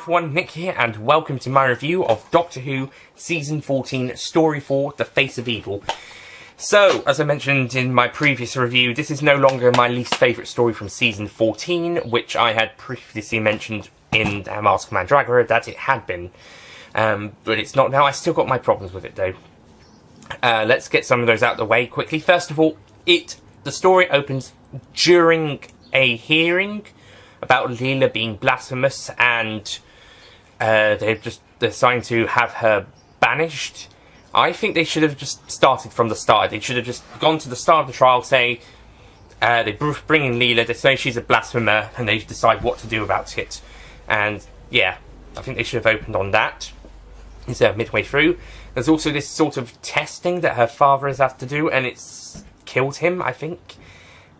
everyone, Nick here, and welcome to my review of Doctor Who Season 14, Story 4, The Face of Evil. So, as I mentioned in my previous review, this is no longer my least favourite story from Season 14, which I had previously mentioned in Mask of Mandragora that it had been. But it's not now. I still got my problems with it, though. Let's get some of those out of the way quickly. First of all, the story opens during a hearing about Leela being blasphemous, and they're deciding to have her banished. I think they should have just started from the start. They should have just gone to the start of the trial, say, they bring in Leela, they say she's a blasphemer, and they decide what to do about it. And, yeah, I think they should have opened on that instead of midway through. There's also this sort of testing that her father has had to do, and it's killed him, I think.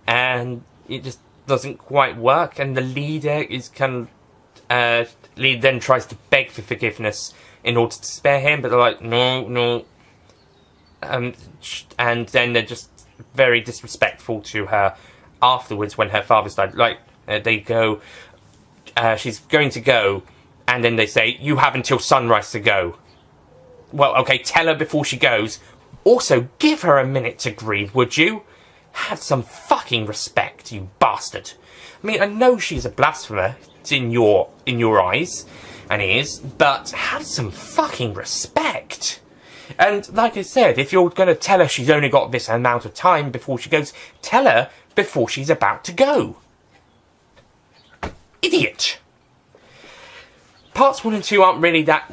And it just doesn't quite work, and the leader is leader then tries to beg for forgiveness in order to spare him, but they're like, no. And then they're just very disrespectful to her afterwards when her father's died. Like, they go, she's going to go, and then they say, you have until sunrise to go. Well, okay, tell her before she goes. Also, give her a minute to grieve, would you? Have some fucking respect, you bastard. I mean, I know she's a blasphemer in your eyes and ears, but have some fucking respect. And like I said, if you're going to tell her she's only got this amount of time before she goes, tell her before she's about to go. Idiot. Parts 1 and 2 aren't really that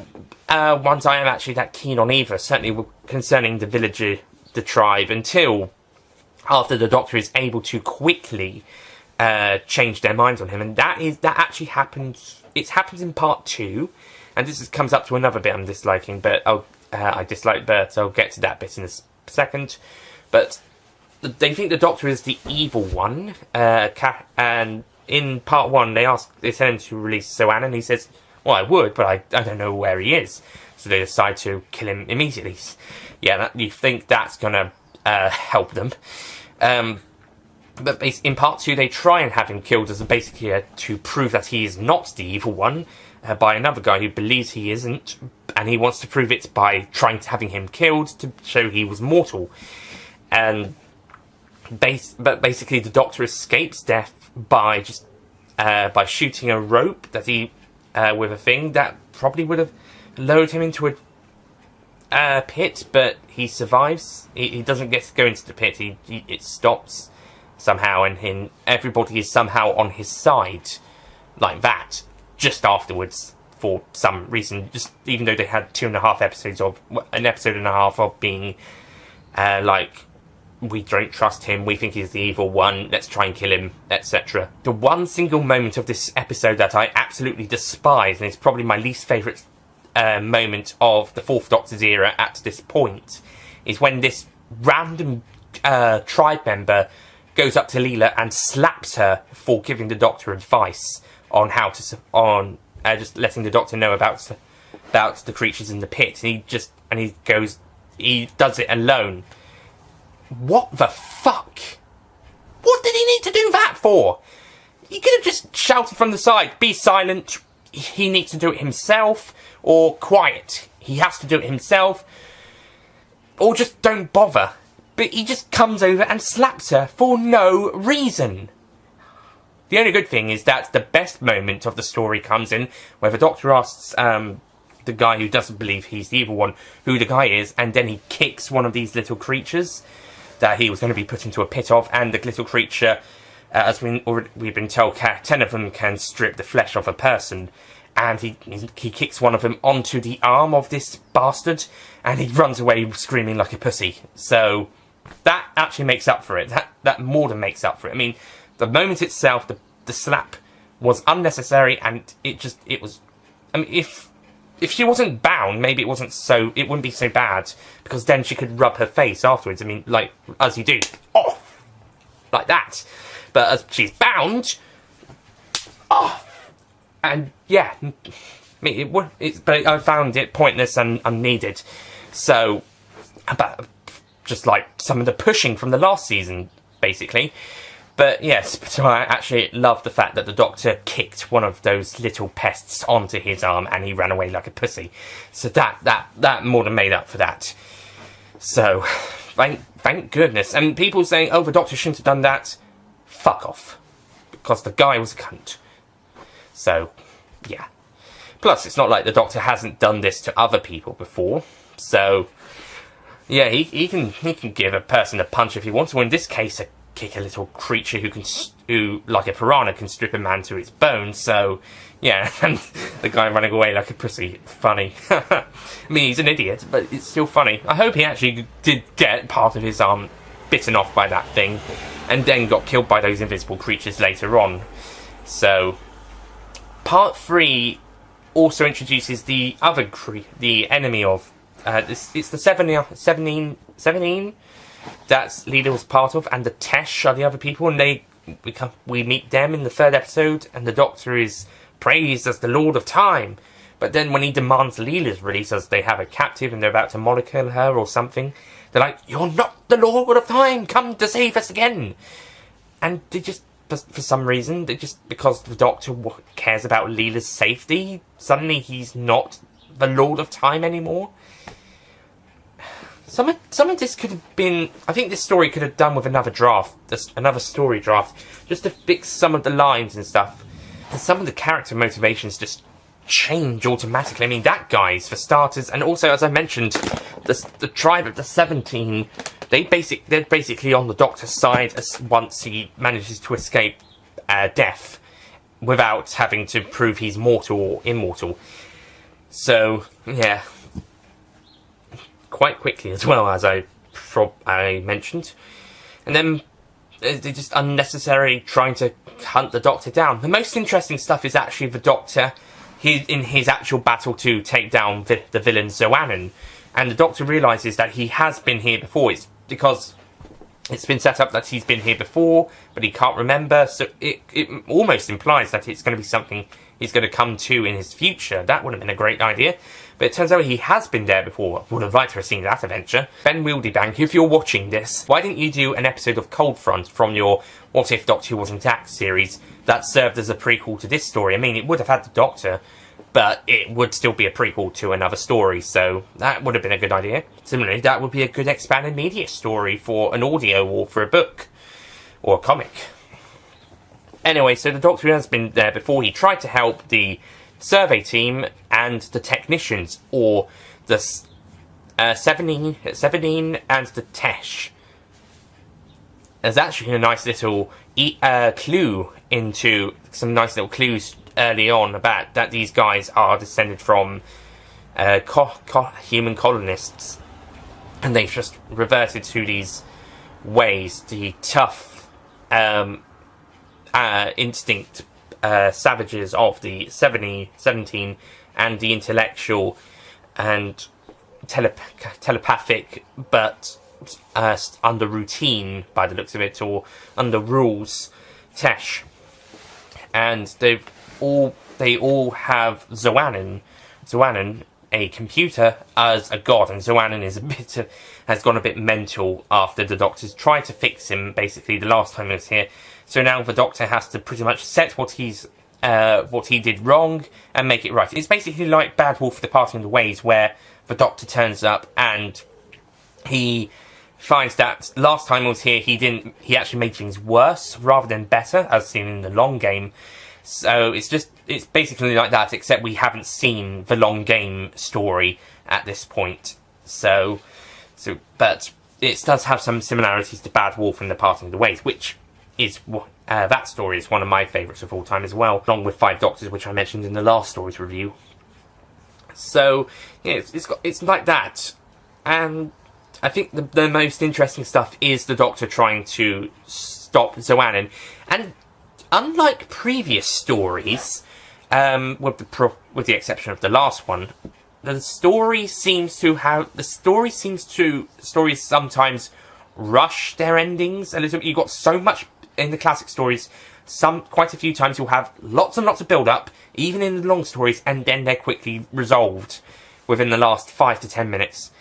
ones I am actually that keen on either, certainly concerning the villager, the tribe, until after the Doctor is able to quickly change their minds on him, and that actually happens. It happens in part 2, and this comes up to another bit I'm disliking. But I dislike Bert. I'll get to that bit in a second. But they think the Doctor is the evil one, and in part 1 they tell him to release Sohan, and he says, "Well, I would, but I don't know where he is." So they decide to kill him immediately. Yeah, you think that's gonna help them. But in part 2, they try and have him killed as basically to prove that he is not the evil one by another guy who believes he isn't, and he wants to prove it by having him killed to show he was mortal. And but basically, the Doctor escapes death by shooting a rope that he with a thing that probably would have lowered him into a pit, but he survives. He doesn't get to go into the pit. It stops somehow, and everybody is somehow on his side, like that, just afterwards for some reason. Just even though they had 2.5 episodes of an episode and a half of being like, we don't trust him, we think he's the evil one, let's try and kill him, etc. The one single moment of this episode that I absolutely despise, and it's probably my least favourite moment of the Fourth Doctor's era at this point, is when this random tribe member goes up to Leela and slaps her for giving the Doctor advice on how to just letting the Doctor know about the creatures in the pit. And he does it alone. What the fuck? What did he need to do that for? He could have just shouted from the side, be silent, he needs to do it himself, or quiet, he has to do it himself, or just don't bother. But he just comes over and slaps her for no reason. The only good thing is that the best moment of the story comes in where the Doctor asks the guy who doesn't believe he's the evil one who the guy is, and then he kicks one of these little creatures that he was going to be put into a pit of, and the little creature, as we've been told, 10 of them can strip the flesh off a person, and he kicks one of them onto the arm of this bastard, and he runs away screaming like a pussy. So that actually makes up for it. That more than makes up for it. I mean, the moment itself, the slap was unnecessary, and it was. I mean, if she wasn't bound, maybe it wouldn't be so bad, because then she could rub her face afterwards. I mean, like as you do, off like that. But as she's bound, off, and yeah, I mean, but I found it pointless and unneeded. So, but just like some of the pushing from the last season, basically. But yes, so I actually love the fact that the Doctor kicked one of those little pests onto his arm and he ran away like a pussy. So that more than made up for that. So, thank goodness. And people saying, oh, the Doctor shouldn't have done that. Fuck off. Because the guy was a cunt. So, yeah. Plus, it's not like the Doctor hasn't done this to other people before. So, yeah, he can give a person a punch if he wants to. In this case, kick a little creature who, like a piranha, can strip a man to his bones. So, yeah, and the guy running away like a pussy. Funny. I mean, he's an idiot, but it's still funny. I hope he actually did get part of his arm bitten off by that thing, and then got killed by those invisible creatures later on. So, part 3 also introduces the other the enemy of it's the 17 that's Leela was part of, and the Tesh are the other people, and we meet them in the 3rd episode, and the Doctor is praised as the Lord of Time. But then when he demands Leela's release, as they have a captive and they're about to monocle her or something, they're like, "You're not the Lord of Time, come to save us again." And they just, for some reason, because the Doctor cares about Leela's safety, suddenly he's not the Lord of Time anymore. Some of this could have been... I think this story could have done with another story draft, just to fix some of the lines and stuff. And some of the character motivations just change automatically. I mean, that guy's for starters, and also, as I mentioned, the tribe of the 17, they're basically on the Doctor's side once he manages to escape death without having to prove he's mortal or immortal. So, yeah. Quite quickly as well, as I mentioned. And then they're just unnecessary trying to hunt the Doctor down. The most interesting stuff is actually the Doctor in his actual battle to take down the villain Zoannon. And the Doctor realises that he has been here before. It's because it's been set up that he's been here before, but he can't remember. So it almost implies that it's going to be something he's going to come to in his future. That would have been a great idea. But it turns out he has been there before. Would have liked to have seen that adventure. Ben Wildebank, if you're watching this, why didn't you do an episode of Cold Front from your What If Doctor Who Wasn't Axe series that served as a prequel to this story? I mean, it would have had the Doctor, but it would still be a prequel to another story, so that would have been a good idea. Similarly, that would be a good expanded media story for an audio or for a book or a comic. Anyway, so the Doctor has been there before. He tried to help the survey team and the technicians, or the 17 and the Tesh. There's actually a nice little clue into some nice little clues early on about that these guys are descended from human colonists, and they've just reverted to these ways, the tough instinct savages of the 17 and the intellectual and telepathic, but under routine by the looks of it, or under rules, Tesh. And they all have Zoannon, a computer, as a god, and Zoannon has gone a bit mental after the Doctor's tried to fix him basically the last time he was here. So now the Doctor has to pretty much set what he did wrong and make it right. It's basically like Bad Wolf Departing the Ways, where the Doctor turns up and he finds that last time he was here he actually made things worse rather than better, as seen in the Long Game. So it's basically like that, except we haven't seen the Long Game story at this point. But it does have some similarities to Bad Wolf and Departing the Ways, which is that story is one of my favourites of all time as well, along with Five Doctors, which I mentioned in the last stories review. So yeah, it's like that, and I think the most interesting stuff is the Doctor trying to stop Zoannon, and unlike previous stories, with the exception of the last one, stories sometimes rush their endings a little bit. You've got so much in the classic stories. Quite a few times you'll have lots and lots of build-up, even in the long stories, and then they're quickly resolved within the last 5 to 10 minutes.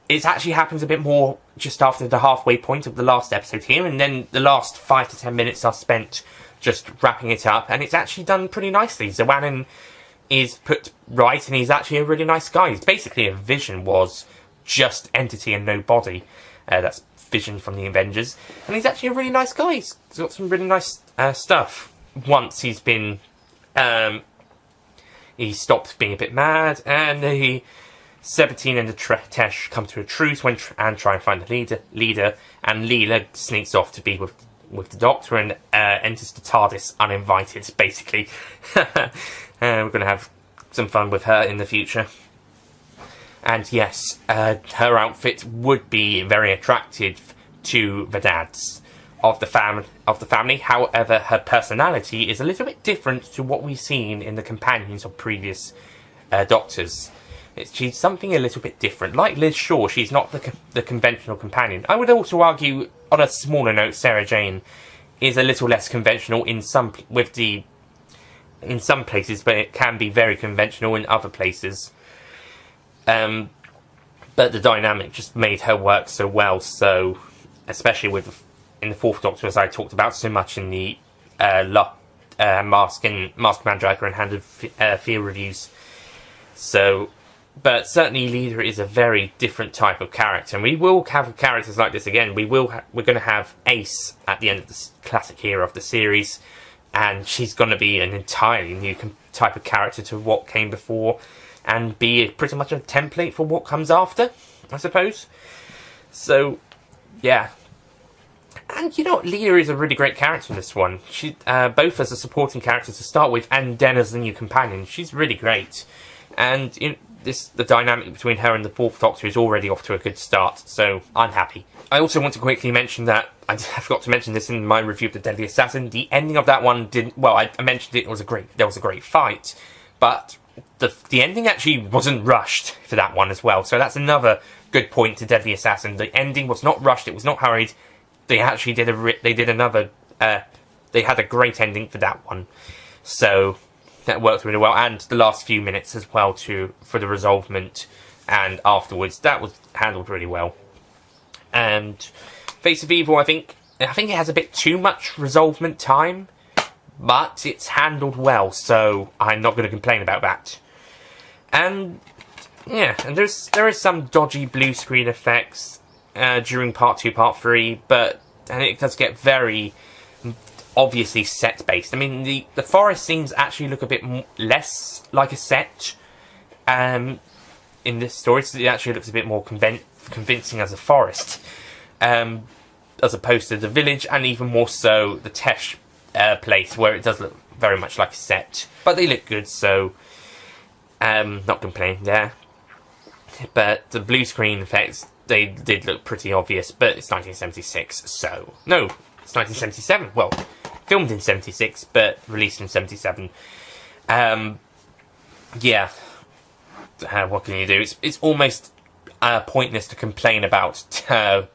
it actually happens a bit more just after the halfway point of the last episode here, and then the last 5 to 10 minutes are spent just wrapping it up, and it's actually done pretty nicely. Zwanen is put right, and he's actually a really nice guy. He's basically, a Vision was just entity and no body. That's Vision from the Avengers, and he's actually a really nice guy. He's got some really nice stuff. Once he's been, he stopped being a bit mad, and the Sabatine and the Tesh come to a truce and try and find the leader, and Leela sneaks off to be with the Doctor and enters the TARDIS uninvited, basically. We're going to have some fun with her in the future. And yes, her outfit would be very attractive to the dads of the family. However, her personality is a little bit different to what we've seen in the companions of previous Doctors. She's something a little bit different. Like Liz Shaw, she's not the conventional companion. I would also argue, on a smaller note, Sarah Jane is a little less conventional in some places, but it can be very conventional in other places. But the dynamic just made her work so well. So, especially in the Fourth Doctor, as I talked about so much in the Mask Mandrake and Hand of Fear reviews. So. But certainly Leela is a very different type of character, and we will have characters like this again. We're going to have Ace at the end of the classic era of the series, and she's going to be an entirely new type of character to what came before, and be pretty much a template for what comes after, I suppose. So, yeah. And you know what, Leela is a really great character in this one. She both as a supporting character to start with, and then as the new companion. She's really great, and the dynamic between her and the Fourth Doctor is already off to a good start, so I'm happy. I also want to quickly mention that, I forgot to mention this in my review of The Deadly Assassin, the ending of that one didn't, well, I mentioned there was a great fight, but the ending actually wasn't rushed for that one as well, so that's another good point to Deadly Assassin. The ending was not rushed, it was not hurried. They actually did they had a great ending for that one, so that worked really well, and the last few minutes as well for the resolvement, and afterwards that was handled really well. And Face of Evil, I think it has a bit too much resolvement time, but it's handled well, so I'm not going to complain about that. And yeah, and there is some dodgy blue screen effects during part 2, part 3, and it does get very obviously set-based. I mean, the forest scenes actually look a bit less like a set in this story. So it actually looks a bit more convincing as a forest, as opposed to the village, and even more so the Tesh place, where it does look very much like a set. But they look good, so not complaining there. But the blue screen effects, they did look pretty obvious, but it's 1976, so... No, it's 1977, well... Filmed in 76, but released in 77. Yeah. What can you do? It's almost pointless to complain about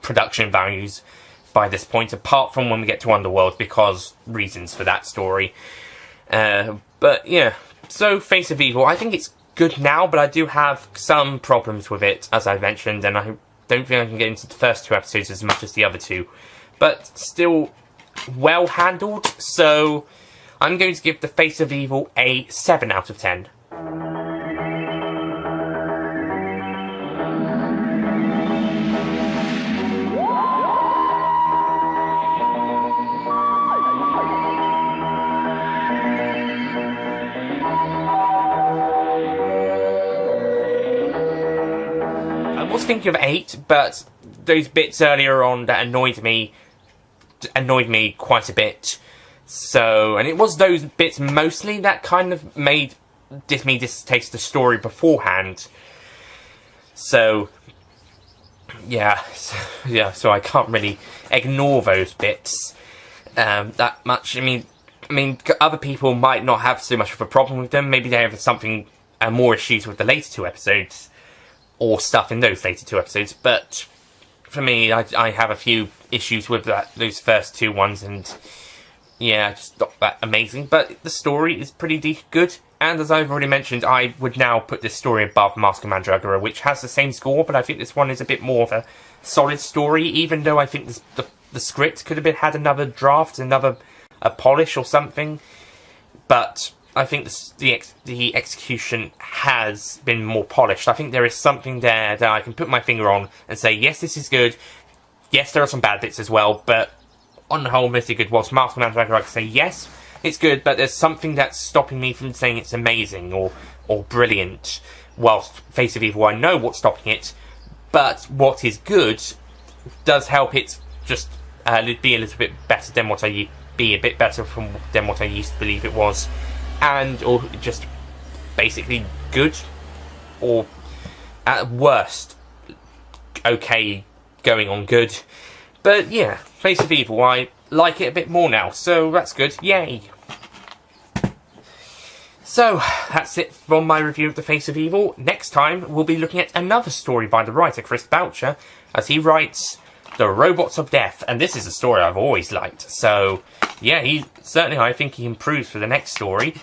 production values by this point, apart from when we get to Underworld, because reasons for that story. But yeah, so Face of Evil, I think it's good now, but I do have some problems with it, as I mentioned, and I don't think I can get into the first 2 episodes as much as the other 2. But still... well handled, so I'm going to give The Face of Evil a 7 out of 10. I was thinking of 8, but those bits earlier on that annoyed me quite a bit. So, and it was those bits mostly that kind of made me distaste the story beforehand. So, yeah, so I can't really ignore those bits that much. I mean, other people might not have so much of a problem with them. Maybe they have something more issues with the later 2 episodes, or stuff in those later 2 episodes. But for me, I have a few issues with those first 2 ones, and yeah, just not that amazing. But the story is pretty good. And as I've already mentioned, I would now put this story above Mask of Mandragora, which has the same score, but I think this one is a bit more of a solid story, even though I think the script could have had another draft, a polish or something. But I think the execution has been more polished. I think there is something there that I can put my finger on and say, yes, this is good. Yes, there are some bad bits as well, but on the whole, mostly good. Whilst Mask of Mandragora, I can say, yes, it's good, but there's something that's stopping me from saying it's amazing or brilliant. Whilst Face of Evil, I know what's stopping it, but what is good does help it just be a little bit better than what I than what I used to believe it was, or just basically good, or at worst okay, going on good. But yeah, Face of Evil, I like it a bit more now, so that's good. Yay! So, that's it from my review of The Face of Evil. Next time, we'll be looking at another story by the writer, Chris Boucher, as he writes The Robots of Death. And this is a story I've always liked. So, yeah, I think he improves for the next story.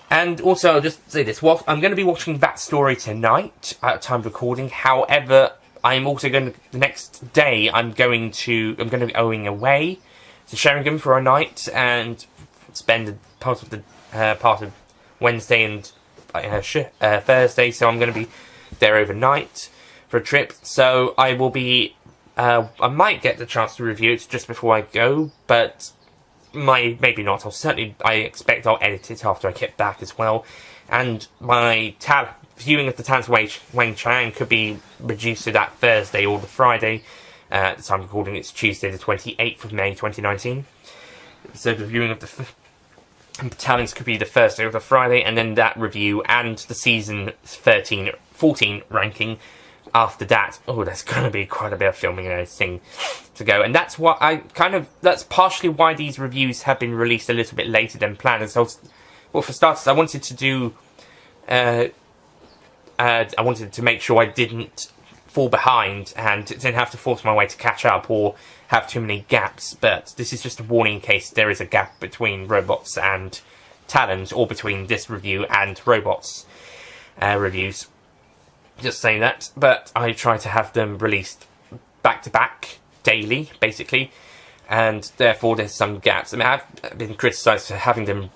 And also, I'll just say this, I'm going to be watching that story tonight at time of recording. However, I'm also the next day, I'm going to be going away to Sheringham for a night and spend part of Wednesday and Thursday, so I'm going to be there overnight for a trip. So I will be, I might get the chance to review it just before I go, but maybe not. I expect I'll edit it after I get back as well. And my viewing of the Talons Wang Chang could be reduced to that Thursday or the Friday. At the time of recording, it's Tuesday the 28th of May 2019. So the viewing of the Talons could be the Thursday or the Friday, and then that review and the season 14 ranking after that. Oh, that's going to be quite a bit of filming and editing to go. And that's what that's partially why these reviews have been released a little bit later than planned. And so, well, for starters, I wanted to do, I wanted to make sure I didn't fall behind and didn't have to force my way to catch up or have too many gaps, but this is just a warning in case there is a gap between Robots and Talons, or between this review and Robots reviews. Just saying that, but I try to have them released back to back, daily, basically, and therefore there's some gaps. I mean, I've been criticised for having them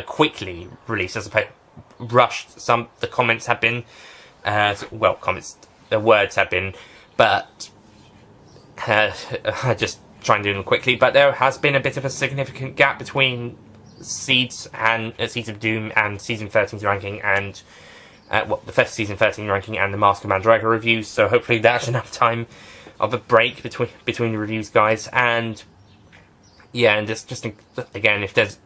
quickly released, as opposed rushed. The comments have been, the words have been, but I just try and do them quickly. But there has been a bit of a significant gap between Seeds of Doom and Season 13's ranking, and the first Season 13 ranking and the Mask of Mandragora reviews, so hopefully that's enough time of a break between the reviews, guys. And yeah, and just again, if there's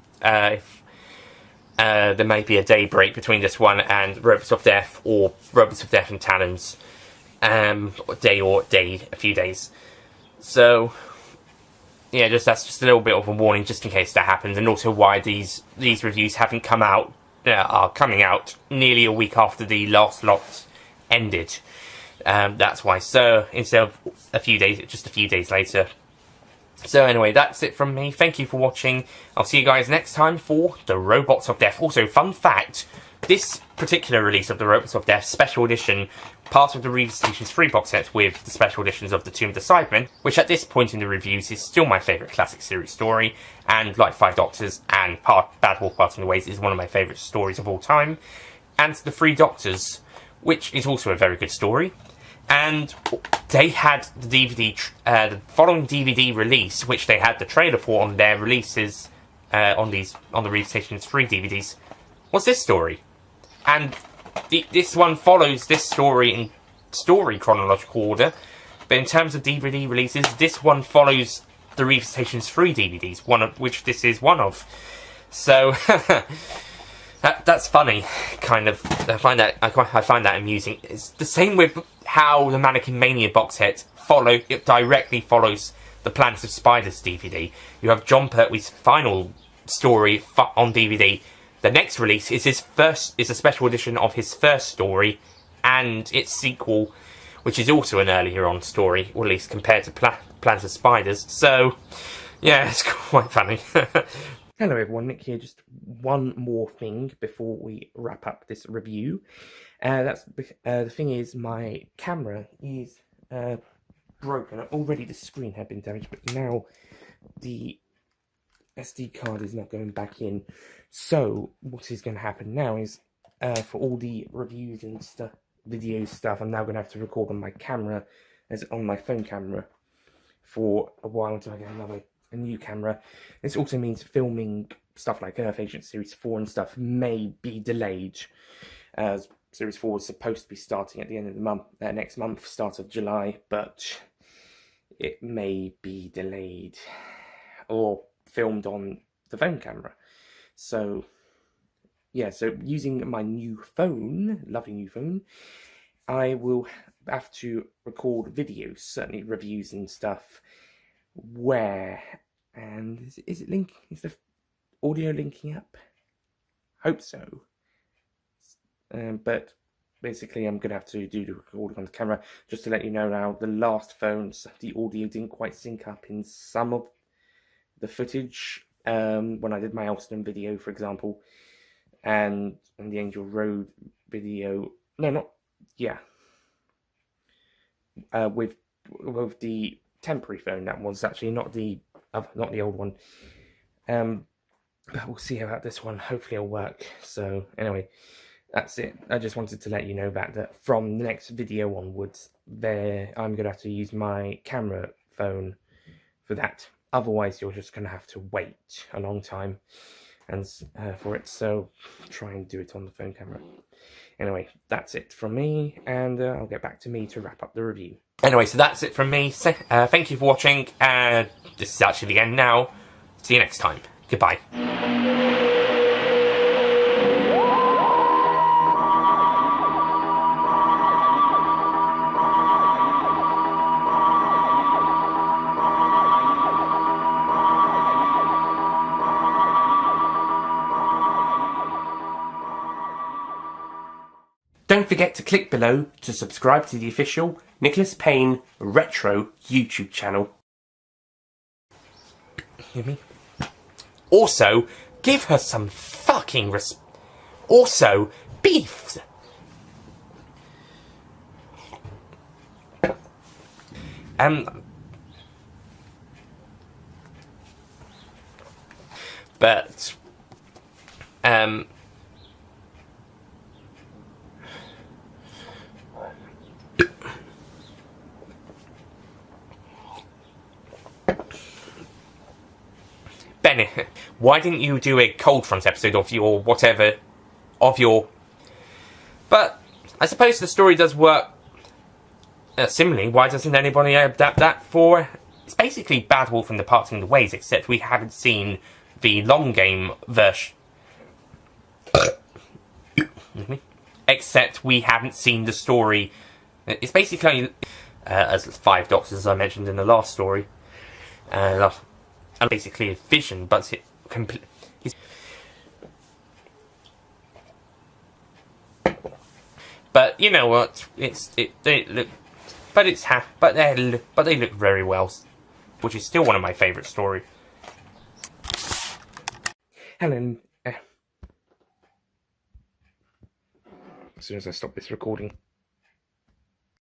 there may be a day break between this one and Robots of Death, or Robots of Death and Talons, a few days. So yeah, that's just a little bit of a warning, just in case that happens, and also why these reviews haven't come out. Are coming out nearly a week after the last lot ended. That's why. So instead of just a few days later. So anyway, that's it from me. Thank you for watching. I'll see you guys next time for The Robots of Death. Also, fun fact, this particular release of The Robots of Death Special Edition, part of the Revisitations 3 box set with the special editions of The Tomb of the Cybermen, which at this point in the reviews is still my favourite classic series story, and like Five Doctors and Bad Wolf Parting the Ways is one of my favourite stories of all time, and The Three Doctors, which is also a very good story. And they had the the following DVD release, which they had the trailer for on their releases on the Revisitations 3 DVDs, was this story. And this one follows this story in story chronological order, but in terms of DVD releases, this one follows the Revisitations 3 DVDs, one of which this is one of. So that's funny, kind of. I find that amusing. It's the same with how the Mannequin Mania box set directly follows the Planet of Spiders DVD. You have Jon Pertwee's final story on DVD. The next release is a special edition of his first story and its sequel, which is also an earlier on story, or at least compared to Planet of Spiders. So Yeah, it's quite funny. Hello everyone, Nick here. Just one more thing before we wrap up this review. The thing is, my camera is broken. Already the screen had been damaged, but now the SD card is not going back in. So what is going to happen now is, for all the reviews and stuff, video stuff, I'm now going to have to record on my camera, as on my phone camera, for a while until I get a new camera. This also means filming stuff like Earth Agent Series 4 and stuff may be delayed. Series 4 is supposed to be starting at the end of the month, next month, start of July, but it may be delayed or filmed on the phone camera. So yeah, so using my new phone, lovely new phone, I will have to record videos, certainly reviews and stuff. Where and is it linking? Is the audio linking up? Hope so. But basically, I'm gonna have to do the recording on the camera. Just to let you know now, the last phones, the audio didn't quite sync up in some of the footage. When I did my Elston video, for example, and the Angel Road video. No, not yeah. With the temporary phone, that was actually not the old one. But we'll see about this one. Hopefully it'll work. So anyway, that's it. I just wanted to let you know that from the next video onwards, I'm gonna have to use my camera phone for that. Otherwise, you're just gonna have to wait a long time and for it. So try and do it on the phone camera. Anyway, that's it from me, and I'll get back to me to wrap up the review. Anyway, so that's it from me. So, thank you for watching. This is actually the end now. See you next time. Goodbye. Don't forget to click below to subscribe to the official Nicholas Payne Retro YouTube channel. Hear me? Also, give her some fucking Also, beef! But, Benny, why didn't you do a Cold Front episode of your whatever, But I suppose the story does work similarly. Why doesn't anybody adapt that for? It's basically Bad Wolf and Departing the Ways, except we haven't seen the long game version. Except we haven't seen the story. It's basically as 5 Doctors, as I mentioned in the last story. And basically a vision, but but you know what? They look very well, which is still one of my favourite stories. Helen, as soon as I stop this recording.